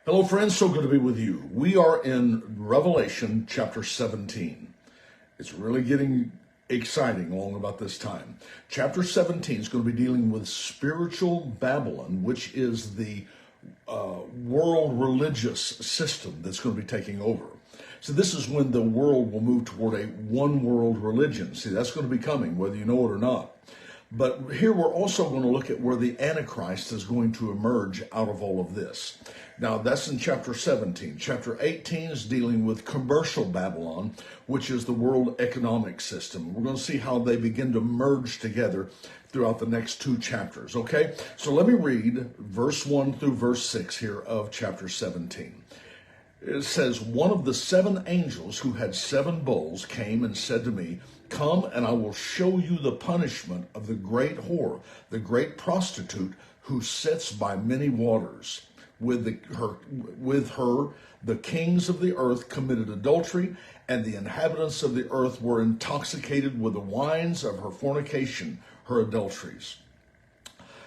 Hello, friends. So good to be with you. We are in Revelation chapter 17. It's really getting exciting along about this time. Chapter 17 is going to be dealing with spiritual Babylon, which is the world religious system that's going to be taking over. So this is when the world will move toward a one world religion. See, that's going to be coming, whether you know it or not. But here we're also going to look at where the Antichrist is going to emerge out of all of this. Now, that's in chapter 17. Chapter 18 is dealing with commercial Babylon, which is the world economic system. We're going to see how they begin to merge together throughout the next two chapters, okay? So let me read verse 1 through verse 6 here of chapter 17. It says, "One of the seven angels who had seven bowls came and said to me, 'Come, and I will show you the punishment of the great whore, the great prostitute, who sits by many waters. With her, the kings of the earth committed adultery, and the inhabitants of the earth were intoxicated with the wines of her fornication, her adulteries.'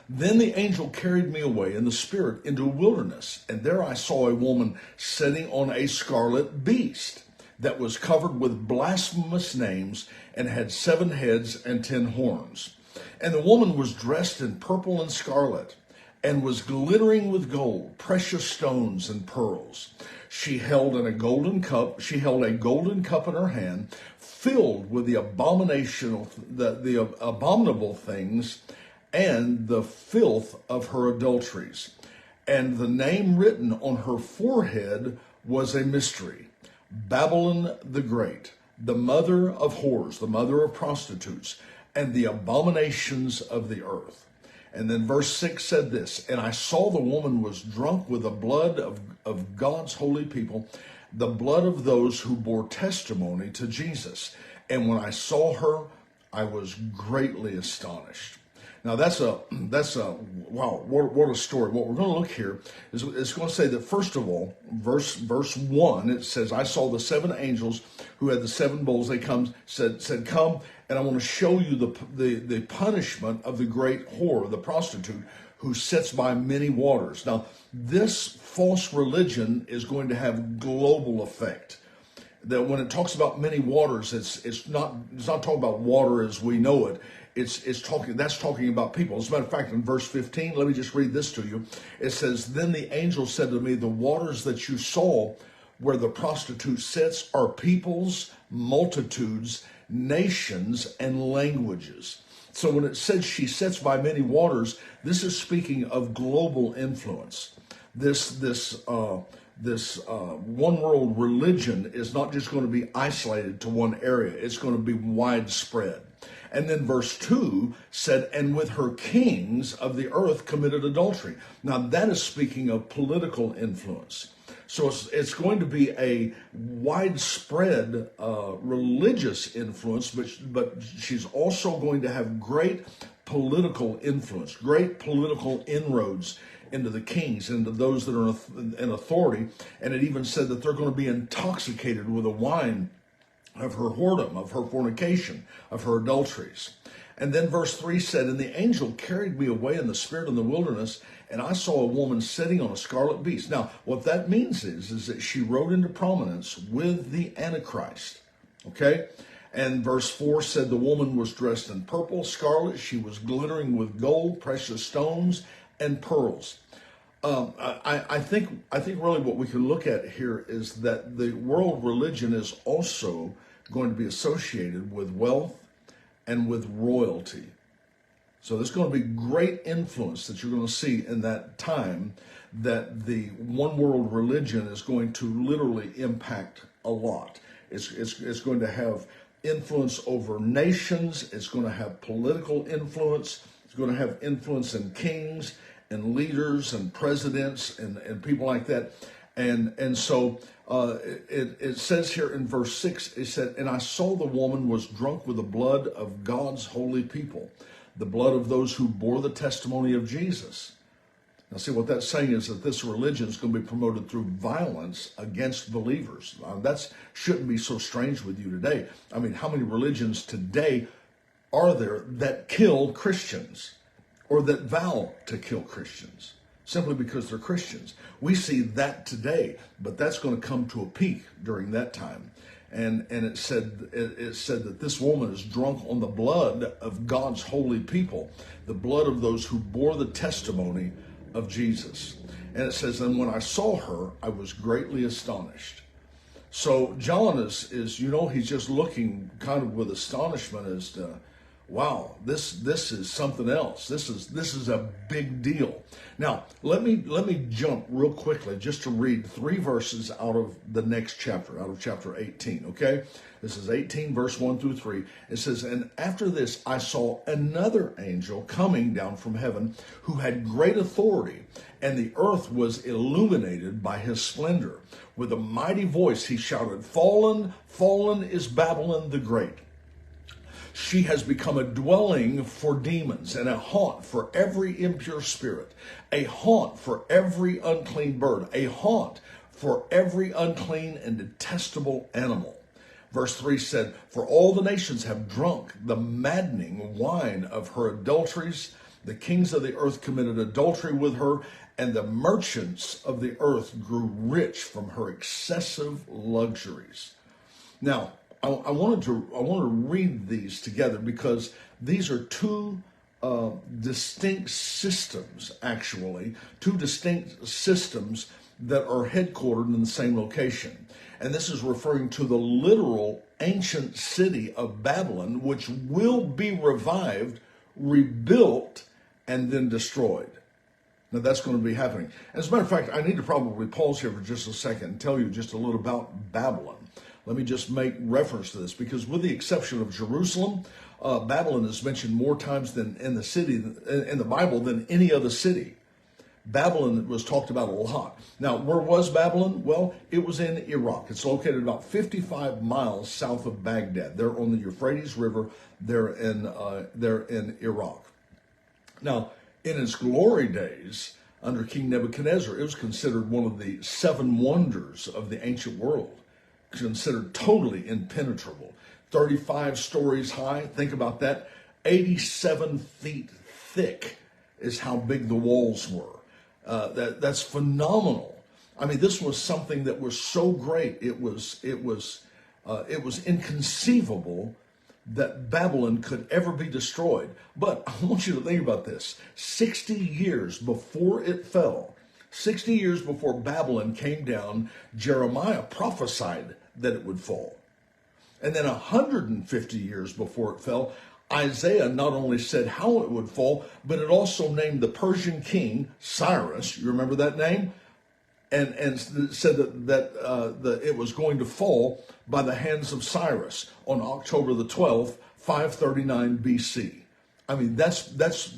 Then the angel carried me away in the spirit into a wilderness, and there I saw a woman sitting on a scarlet beast that was covered with blasphemous names and had 7 heads and 10 horns. And the woman was dressed in purple and scarlet and was glittering with gold, precious stones and pearls. She held a golden cup in her hand, filled with the abominable things and the filth of her adulteries. And the name written on her forehead was a mystery: Babylon the Great, the mother of whores, the mother of prostitutes, and the abominations of the earth." And then verse 6 said this, "And I saw the woman was drunk with the blood of God's holy people, the blood of those who bore testimony to Jesus. And when I saw her, I was greatly astonished." Now that's a wow, what a story. What we're going to look here is it's going to say that, first of all, verse 1, it says, "I saw the 7 angels who had the 7 bowls. They said, 'Come, and I want to show you the punishment of the great whore, the prostitute, who sits by many waters.'" Now, this false religion is going to have global effect. That when it talks about many waters, it's not talking about water as we know it. That's talking about people. As a matter of fact, in verse 15, let me just read this to you. It says, "Then the angel said to me, 'The waters that you saw where the prostitute sits are peoples, multitudes, nations, and languages.'" So when it says she sits by many waters, this is speaking of global influence. This one world religion is not just going to be isolated to one area. It's going to be widespread. And then verse 2 said, "And with her kings of the earth committed adultery." Now that is speaking of political influence. So it's going to be a widespread religious influence, but she's also going to have great political influence, great political inroads into the kings, into those that are in authority. And it even said that they're going to be intoxicated with the wine of her whoredom, of her fornication, of her adulteries. And then verse 3 said, "And the angel carried me away in the spirit in the wilderness, and I saw a woman sitting on a scarlet beast." Now, what that means is that she rode into prominence with the Antichrist. Okay? And verse 4 said the woman was dressed in purple, scarlet. She was glittering with gold, precious stones, and pearls. I think really what we can look at here is that the world religion is also going to be associated with wealth and with royalty. So there's going to be great influence that you're going to see in that time, that the one world religion is going to literally impact a lot. It's going to have influence over nations. It's going to have political influence. It's going to have influence in kings and leaders and presidents and people like that. And so it says here in verse 6, it said, "And I saw the woman was drunk with the blood of God's holy people, the blood of those who bore the testimony of Jesus." Now see, what that's saying is that this religion is going to be promoted through violence against believers. That shouldn't be so strange with you today. I mean, how many religions today are there that kill Christians or that vow to kill Christians? simply because they're Christians. We see that today, but that's going to come to a peak during that time. And it said that this woman is drunk on the blood of God's holy people, the blood of those who bore the testimony of Jesus. And it says, and when I saw her, I was greatly astonished. So John is he's just looking kind of with astonishment as to, wow, this is something else. This is a big deal. Now, let me jump real quickly just to read 3 verses out of the next chapter, out of chapter 18, okay? This is 18, verse 1 through 3. It says, and after this I saw another angel coming down from heaven who had great authority, and the earth was illuminated by his splendor. With a mighty voice he shouted, fallen, fallen is Babylon the Great. She has become a dwelling for demons and a haunt for every impure spirit, a haunt for every unclean bird, a haunt for every unclean and detestable animal. Verse 3 said, for all the nations have drunk the maddening wine of her adulteries. The kings of the earth committed adultery with her, and the merchants of the earth grew rich from her excessive luxuries. Now, I wanted to read these together because these are two distinct systems, actually, two distinct systems that are headquartered in the same location. And this is referring to the literal ancient city of Babylon, which will be revived, rebuilt, and then destroyed. Now that's going to be happening. As a matter of fact, I need to probably pause here for just a second and tell you just a little about Babylon. Let me just make reference to this, because with the exception of Jerusalem, Babylon is mentioned more times than in the Bible than any other city. Babylon was talked about a lot. Now, where was Babylon? Well, it was in Iraq. It's located about 55 miles south of Baghdad. They're on the Euphrates River. They're in Iraq. Now, in its glory days, under King Nebuchadnezzar, it was considered one of the 7 wonders of the ancient world, considered totally impenetrable. 35 stories high, think about that. 87 feet thick is how big the walls were. That's phenomenal. I mean, this was something that was so great. It was inconceivable that Babylon could ever be destroyed. But I want you to think about this. 60 years before it fell, 60 years before Babylon came down, Jeremiah prophesied that it would fall. And then 150 years before it fell, Isaiah not only said how it would fall, but it also named the Persian king, Cyrus, you remember that name? And said that it was going to fall by the hands of Cyrus on October the 12th, 539 BC. I mean, that's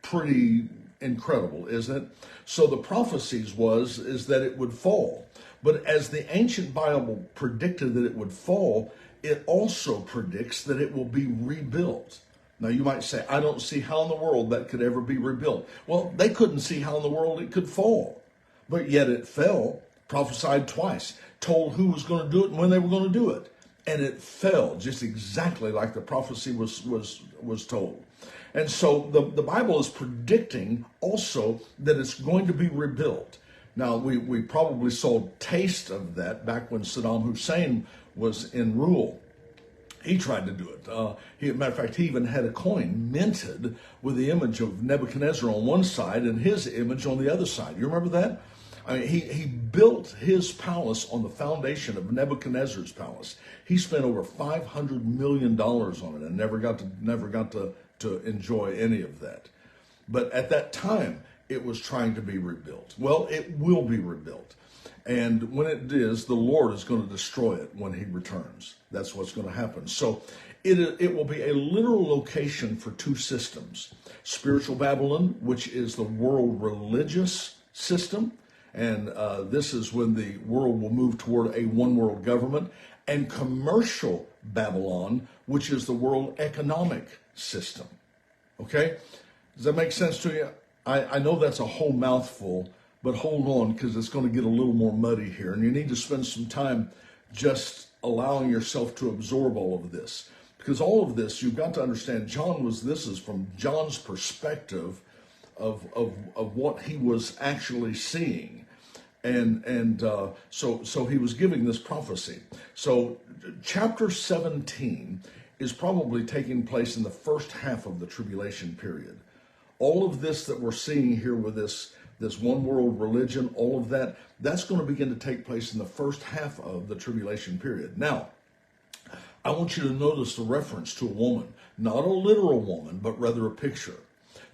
pretty incredible, isn't it? So the prophecies is that it would fall. But as the ancient Bible predicted that it would fall, it also predicts that it will be rebuilt. Now you might say, I don't see how in the world that could ever be rebuilt. Well, they couldn't see how in the world it could fall. But yet it fell, prophesied twice, told who was going to do it and when they were going to do it. And it fell just exactly like the prophecy was told. And so the Bible is predicting also that it's going to be rebuilt. Now, we probably saw a taste of that back when Saddam Hussein was in rule. He tried to do it. Matter of fact, he even had a coin minted with the image of Nebuchadnezzar on one side and his image on the other side. You remember that? I mean, he built his palace on the foundation of Nebuchadnezzar's palace. He spent over $500 million on it and never got to enjoy any of that. But at that time, it was trying to be rebuilt. Well, it will be rebuilt. And when it is, the Lord is going to destroy it when he returns. That's what's going to happen. So it will be a literal location for 2 systems. Spiritual Babylon, which is the world religious system. And this is when the world will move toward a one world government. And commercial Babylon, which is the world economic system. Okay? Does that make sense to you? I know that's a whole mouthful, but hold on, because it's going to get a little more muddy here. And you need to spend some time just allowing yourself to absorb all of this. Because all of this, you've got to understand, this is from John's perspective of what he was actually seeing. So he was giving this prophecy. So chapter 17 is probably taking place in the first half of the tribulation period. All of this that we're seeing here with this one world religion, all of that's going to begin to take place in the first half of the tribulation period. Now, I want you to notice the reference to a woman, not a literal woman, but rather a picture.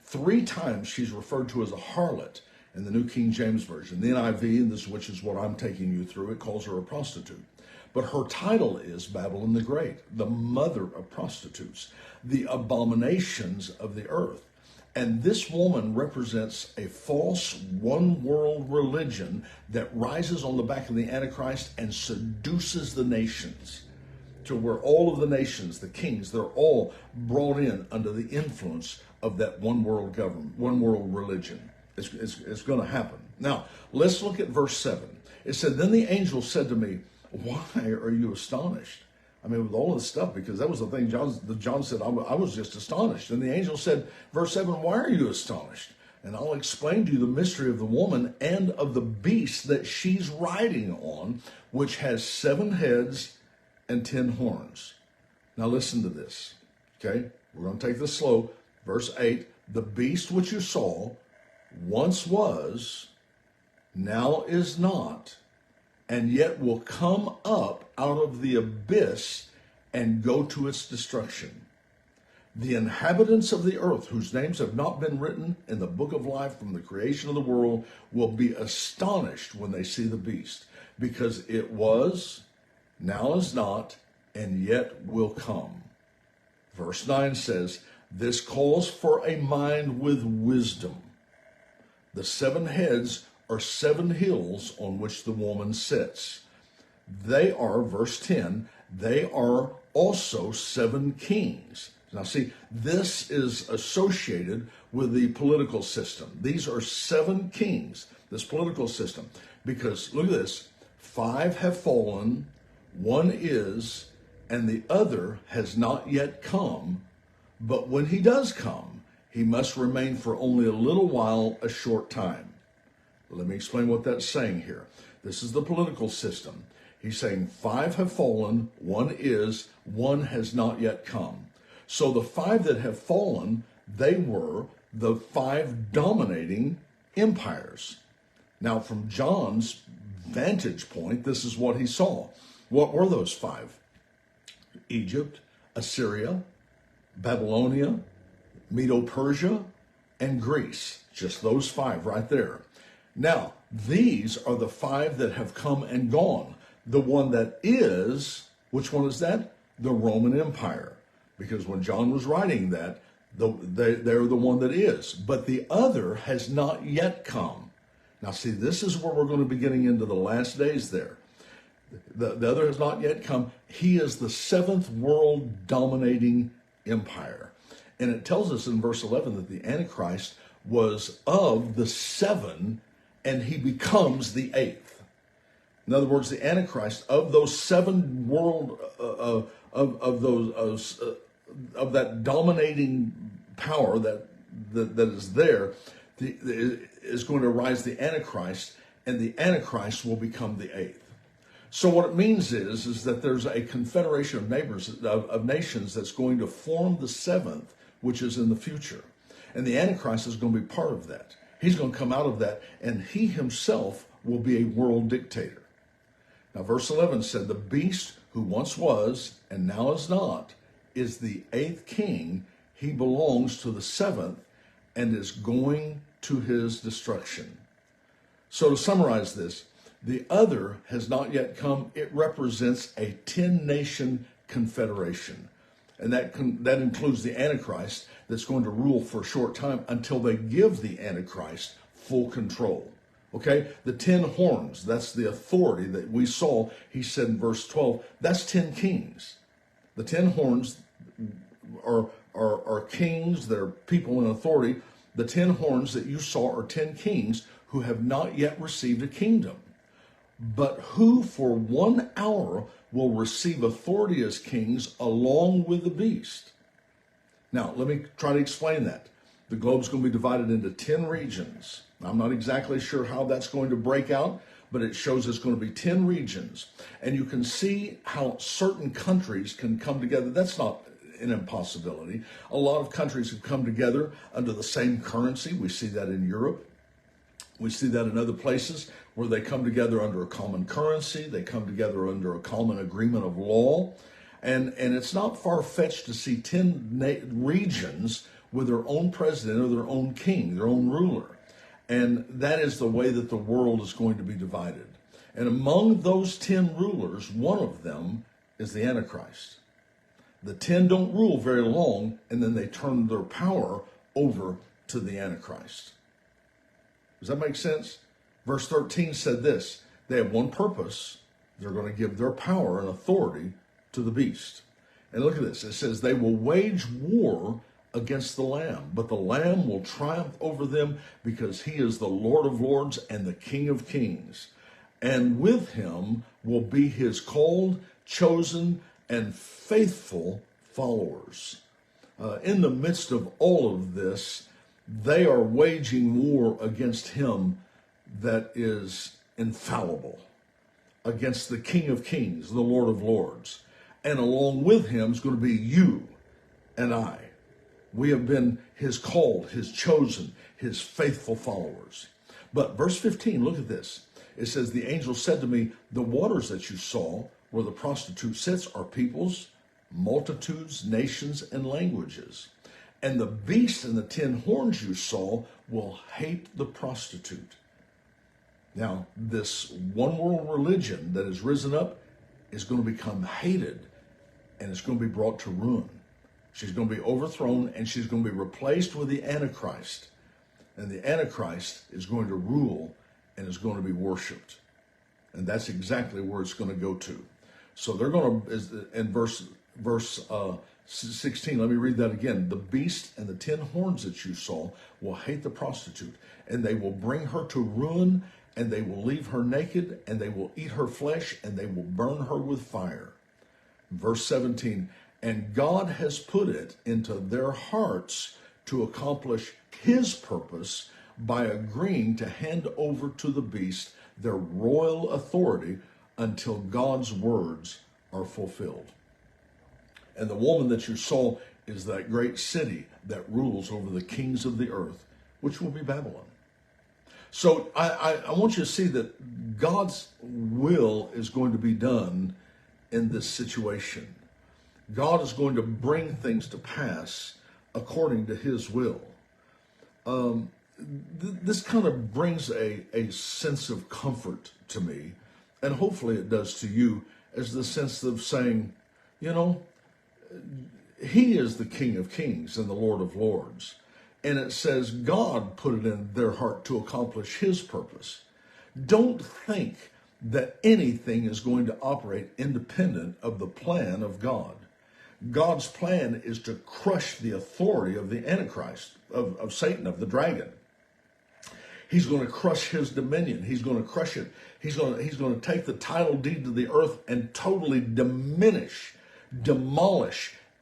3 times she's referred to as a harlot in the New King James Version. The NIV, which is what I'm taking you through, it calls her a prostitute. But her title is Babylon the Great, the mother of prostitutes, the abominations of the earth. And this woman represents a false one-world religion that rises on the back of the Antichrist and seduces the nations to where all of the nations, the kings, they're all brought in under the influence of that one-world government, one-world religion. It's going to happen. Now, let's look at verse 7. It said, "Then the angel said to me, 'Why are you astonished?'" I mean, with all of this stuff, because that was the thing John said, I was just astonished. And the angel said, verse 7, "Why are you astonished? And I'll explain to you the mystery of the woman and of the beast that she's riding on, which has 7 heads and 10 horns." Now listen to this, okay? We're going to take this slow. Verse 8, "The beast which you saw once was, now is not, and yet will come up out of the abyss and go to its destruction. The inhabitants of the earth, whose names have not been written in the book of life from the creation of the world, will be astonished when they see the beast, because it was, now is not, and yet will come." Verse 9 says, "This calls for a mind with wisdom. The 7 heads are 7 hills on which the woman sits. They are," verse 10, "they are also 7 kings." Now see, this is associated with the political system. These are 7 kings, this political system. Because, look at this, 5 have fallen, 1 is, and the other has not yet come. But when he does come, he must remain for only a little while, a short time. Let me explain what that's saying here. This is the political system. He's saying 5 have fallen, 1 is, 1 has not yet come. So the 5 that have fallen, they were the 5 dominating empires. Now, from John's vantage point, this is what he saw. What were those 5? Egypt, Assyria, Babylonia, Medo-Persia, and Greece. Just those 5 right there. Now, these are the 5 that have come and gone. The one that is, which one is that? The Roman Empire. Because when John was writing that, they're the one that is. But the other has not yet come. Now see, this is where we're going to be getting into the last days there. The other has not yet come. He is the 7th world dominating empire. And it tells us in verse 11 that the Antichrist was of the 7, and he becomes the 8th. In other words, the Antichrist of those 7 world of that dominating power that is there, is going to rise the Antichrist, and the Antichrist will become the 8th. So what it means is that there's a confederation of nations that's going to form the 7th, which is in the future. And the Antichrist is going to be part of that. He's going to come out of that, and he himself will be a world dictator. Now, verse 11 said, "The beast who once was and now is not is the 8th king. He belongs to the 7th and is going to his destruction." So to summarize this, the other has not yet come. It represents a 10-nation confederation. And that includes the Antichrist that's going to rule for a short time until they give the Antichrist full control. Okay? The 10 horns, that's the authority that we saw, he said in verse 12, that's 10 kings. The 10 horns are kings, they're people in authority. The 10 horns that you saw are 10 kings who have not yet received a kingdom, but who for 1 hour will receive authority as kings along with the beast. Now, let me try to explain that. The globe's going to be divided into 10 regions. I'm not exactly sure how that's going to break out, but it shows it's going to be 10 regions. And you can see how certain countries can come together. That's not an impossibility. A lot of countries have come together under the same currency. We see that in Europe. We see that in other places where they come together under a common currency. They come together under a common agreement of law. And it's not far-fetched to see 10 regions with their own president or their own king, their own ruler. And that is the way that the world is going to be divided. And among those 10 rulers, one of them is the Antichrist. The 10 don't rule very long, and then they turn their power over to the Antichrist. Does that make sense? Verse 13 said this: they have one purpose. They're going to give their power and authority to the beast. And look at this. It says they will wage war against the Lamb, but the Lamb will triumph over them because he is the Lord of lords and the King of kings. And with him will be his called, chosen, and faithful followers. In the midst of all of this, they are waging war against him that is infallible, against the King of kings, the Lord of lords. And along with him is going to be you and I. We have been his called, his chosen, his faithful followers. But verse 15, look at this. It says, the angel said to me, the waters that you saw where the prostitute sits are peoples, multitudes, nations, and languages. And the beast and the 10 horns you saw will hate the prostitute. Now, this one world religion that has risen up is going to become hated, and it's going to be brought to ruin. She's going to be overthrown, and she's going to be replaced with the Antichrist. And the Antichrist is going to rule and is going to be worshipped. And that's exactly where it's going to go to. So they're going to, in verse 16, let me read that again. The beast and the 10 horns that you saw will hate the prostitute, and they will bring her to ruin, and they will leave her naked, and they will eat her flesh, and they will burn her with fire. Verse 17, and God has put it into their hearts to accomplish his purpose by agreeing to hand over to the beast their royal authority until God's words are fulfilled. And the woman that you saw is that great city that rules over the kings of the earth, which will be Babylon. So I want you to see that God's will is going to be done in this situation. God is going to bring things to pass according to his will. This kind of brings a sense of comfort to me, and hopefully it does to you, as the sense of saying, you know, he is the King of kings and the Lord of lords. And it says God put it in their heart to accomplish his purpose. Don't think that anything is going to operate independent of the plan of God. God's plan is to crush the authority of the Antichrist, of Satan, of the dragon. He's going to crush his dominion. He's going to crush it. He's going to take the title deed to the earth and totally demolish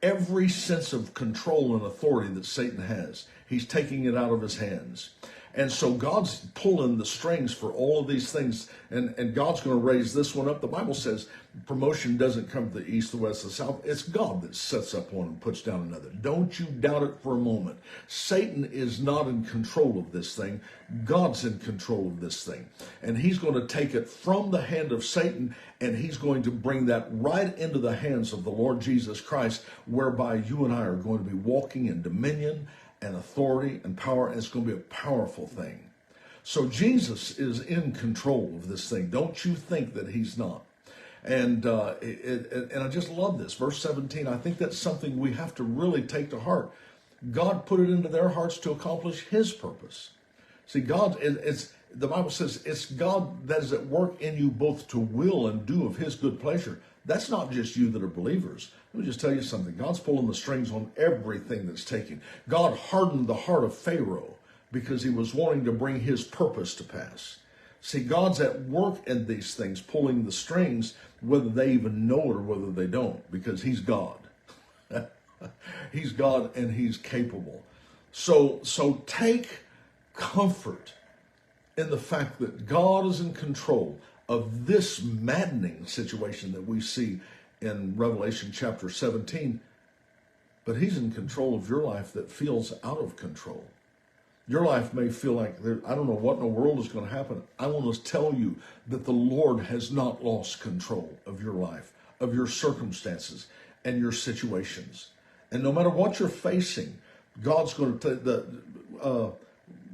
every sense of control and authority that Satan has. He's taking it out of his hands. And so God's pulling the strings for all of these things, and God's going to raise this one up. The Bible says promotion doesn't come to the east, the west, the south. It's God that sets up one and puts down another. Don't you doubt it for a moment. Satan is not in control of this thing. God's in control of this thing. And he's going to take it from the hand of Satan, and he's going to bring that right into the hands of the Lord Jesus Christ, whereby you and I are going to be walking in dominion and authority and power, and it's going to be a powerful thing. So Jesus is in control of this thing. Don't you think that he's not. And I just love this. Verse 17, I think that's something we have to really take to heart. God put it into their hearts to accomplish his purpose. See, the Bible says it's God that is at work in you both to will and do of his good pleasure. That's not just you that are believers. Let me just tell you something. God's pulling the strings on everything that's taken. God hardened the heart of Pharaoh because he was wanting to bring his purpose to pass. See, God's at work in these things, pulling the strings, whether they even know it or whether they don't, because he's God. He's God and he's capable. So take comfort in the fact that God is in control of this maddening situation that we see in Revelation chapter 17, but he's in control of your life that feels out of control. Your life may feel like, I don't know what in the world is going to happen. I want to tell you that the Lord has not lost control of your life, of your circumstances and your situations. And no matter what you're facing, God's going to take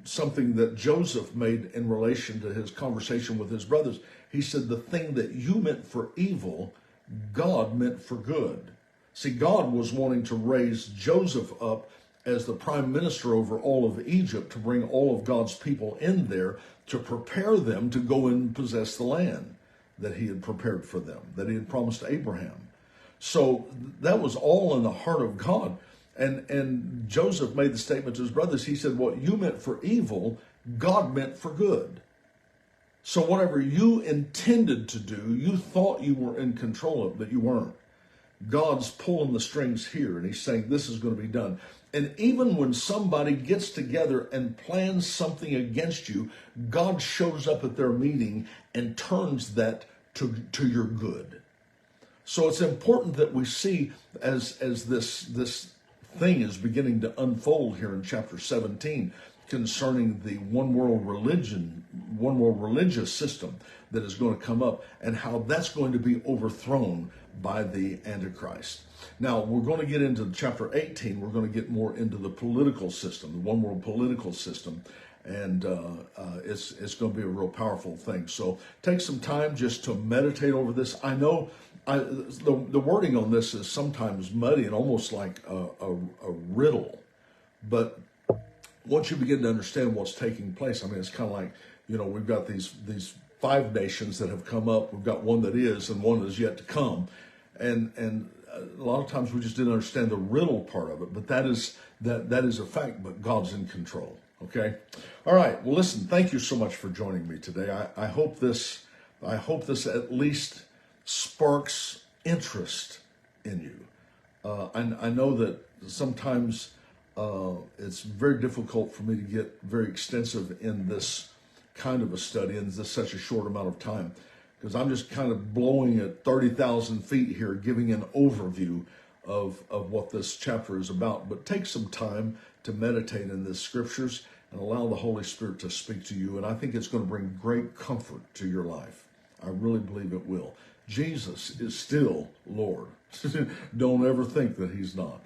something that Joseph made in relation to his conversation with his brothers. He said, the thing that you meant for evil, God meant for good. See, God was wanting to raise Joseph up as the prime minister over all of Egypt, to bring all of God's people in there to prepare them to go and possess the land that he had prepared for them, that he had promised Abraham. So that was all in the heart of God. And Joseph made the statement to his brothers. He said, what you meant for evil, God meant for good. So whatever you intended to do, you thought you were in control of, but you weren't. God's pulling the strings here, and he's saying this is going to be done. And even when somebody gets together and plans something against you, God shows up at their meeting and turns that to your good. So it's important that we see as this thing is beginning to unfold here in chapter 17 concerning the one world religious system that is going to come up, and how that's going to be overthrown by the Antichrist. Now, we're going to get into chapter 18. We're going to get more into the political system, the one world political system, and it's going to be a real powerful thing. So take some time just to meditate over this. I know the wording on this is sometimes muddy and almost like a riddle, but once you begin to understand what's taking place, I mean, it's kind of like, we've got these 5 nations that have come up. We've got one that is, and one that is yet to come. And a lot of times we just didn't understand the riddle part of it, but that is a fact, but God's in control. Okay. All right. Well, listen, thank you so much for joining me today. I hope this at least sparks interest in you. I know that sometimes it's very difficult for me to get very extensive in this kind of a study in such a short amount of time, because I'm just kind of blowing at 30,000 feet here, giving an overview of what this chapter is about. But take some time to meditate in the scriptures and allow the Holy Spirit to speak to you. And I think it's going to bring great comfort to your life. I really believe it will. Jesus is still Lord. Don't ever think that he's not.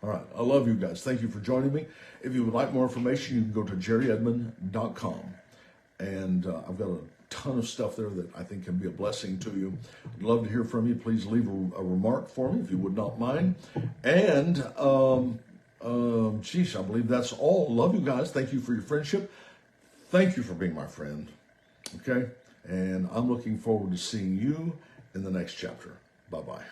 All right. I love you guys. Thank you for joining me. If you would like more information, you can go to jerryedmond.com. And I've got a ton of stuff there that I think can be a blessing to you. I'd love to hear from you. Please leave a remark for me if you would not mind. And, I believe that's all. Love you guys. Thank you for your friendship. Thank you for being my friend. Okay? And I'm looking forward to seeing you in the next chapter. Bye-bye.